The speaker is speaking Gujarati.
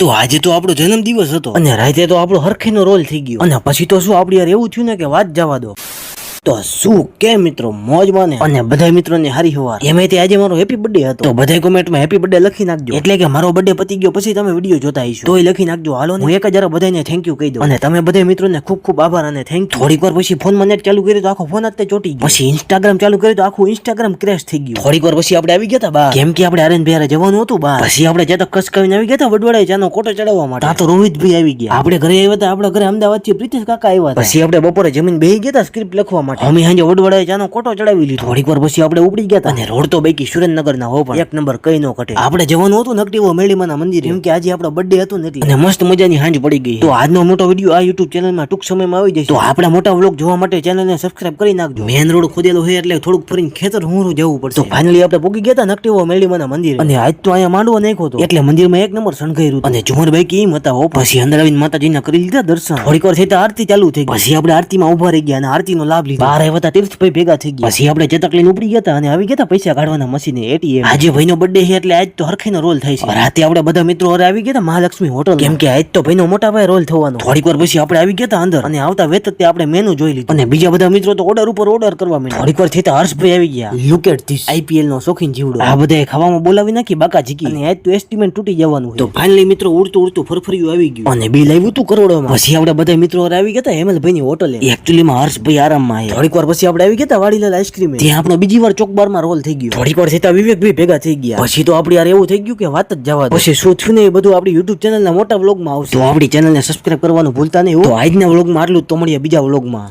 તો આજે તો આપણો જન્મદિવસ હતો અને રાતે તો આપણો હરખેનો રોલ થઈ ગયો અને પછી તો શું આપણે યાર એવું થયું ને કે વાત જવા દો. તો શું કે મિત્રો મોજ માને અને બધા મિત્રોને હારી હવાર. એમાં આજે મારો હેપી બર્થડે હતો તો બધા કોમેન્ટમાં હેપી બર્થડે લખી નાખજો. એટલે કે મારો બર્થડે પતી ગયો પછી તમે વિડીયો જોતા હશો તોય લખી નાખજો. હાલો હું એક જરા બધાને થેન્ક યુ કહી દઉં અને તમે બધા મિત્રોને ખૂબ ખૂબ આભાર અને થેન્ક યુ. થોડીક વાર પછી ફોનમાં નેટ ચાલુ કર્યું તો આખો ફોન જ ચોટી ગયો. પછી ઇન્સ્ટાગ્રામ ચાલુ કર્યું તો આખું ઇન્સ્ટાગ્રામ ક્રેશ થઈ ગયું. થોડીક વાર પછી આપણે આવી ગયા હતા બહાર કેમ કે આપણે આર્યન ભાઈ જવાનું હતું બહાર. પછી આપણે જ્યાં કસ કવીને આવી ગયા હતા વડવાડા ચાનો કોટો ચડાવવા માટે. ત્યાં તો રોહિતભાઈ આવી ગયા. આપણે ઘરે આવ્યા હતા આપણા ઘરે અમદાવાદ થી પ્રીતેશ કાકા આવ્યા હતા. પછી આપણે બપોરે જમીન બેહી ગયા હતા સ્ક્રિપ્ટ લખવા માટે. અમે સાંજે વડવાડા ચાનો કોટો ચડાવી લીધો. થોડીક વાર પછી આપણે ઉપડી ગયા હતા અને રોડ તો બાકી સુરેન્દ્રનગર ના હો પણ એક નંબર કઈ નો કટે. આપણે જવાનું હતું નકટીવો મેળીમાના મંદિર કેમ કે આજે આપણો બર્થડે હતો ને એટલે અને મસ્ત મજાની હાંજ પડી ગઈ. તો આજનો મોટો વિડીયો આ YouTube ચેનલમાં ટૂંક સમયમાં આવી જશે. તો આપણા મોટા વ્લોગ જોવા માટે ચેનલને સબસ્ક્રાઇબ કરી નાખજો. મેન રોડ ખોદેલો હોય એટલે થોડુંક ફરીને ખેતર હુંરું જવું પડશે. તો ફાઇનલી આપણે પૂગી ગયા હતા નકટીવો મેળીમાના મંદિર અને આજ તો અહીંયા માંડવો નાખ્યો હતો એટલે મંદિરમાં એક નંબર શણગાર્યું અને ઝુમરભાઈ કેમ હતા હો. પછી અંદર આવીને માતાજીના કરી લીધા દર્શન. થોડીક વાર થતા આરતી ચાલુ થઈ ગઈ. પછી આપણે આરતીમાં ઉભા રહી ગયા અને આરતીનો લાભ લીધો. બહાર આવ્યા હતા તીર્થભાઈ ભેગા થઈ ગયા. પછી આપણે ચેતક લઈને ઉપડી ગયા હતા અને આવી ગયા હતા પૈસા કાઢવાના મશીને ATM. આજે ભાઈનો બર્થડે છે એટલે આજ તો હરખેનો રોલ થાય છે. રાતે આપણે બધા મિત્રો હારે આવી ગયા હતા મહાલક્ષ્મી હોટલ કેમ કે આજ તો ભાઈનો મોટા ભાઈ રોલ થવાનો. થોડીક વાર પછી આપણે આવી ગયા હતા અંદર અને આવતા વેત તે આપણે મેનુ જોઈ લીધું અને બીજા બધા મિત્રો તો ઓર્ડર ઉપર ઓર્ડર કરવા માંડ્યા. થોડીક વાર થતા હર્ષભાઈ આવી ગયા. લુક એટ ધીસ IPL નો શોખીન જીવડો. આ બધાએ ખાવામાં બોલાવી નાખી બાકા જીકી અને આજ તો એસ્ટિમેટ તૂટી જવાનું. તો ફાઇનલી મિત્રો ઉડતું ફરફરિયું આવી ગયું અને બિલ આવ્યું હતું કરોડોમાં. પછી આપણે બધા મિત્રો હારે આવી ગયા હતા હેમલભાઈ ની હોટલે. એકચ્યુઅલીમાં હર્ષભાઈ આરામમાં આવ્યા. થોડીક વાર પછી આપણે આવી ગયા હતા વાડીલાલ આઈસ્ક્રીમ. ત્યાં આપણો બીજી વાર ચોકબારમાં રોલ થઈ ગયો. થોડીક વાર થતા વિવેકભાઈ ભેગા થઈ ગયા. પછી તો આપણે યાર એવું થઈ ગયું કે વાત જ જવા દો. પછી શું થયું ને એ બધું આપણી YouTube ચેનલના મોટા વ્લોગમાં આવશે. તો આપણી ચેનલને સબસ્ક્રાઇબ કરવાનું ભૂલતા નહીં. તો આજના વ્લોગમાં આટલું જ. તો મળીએ બીજા વ્લોગમાં.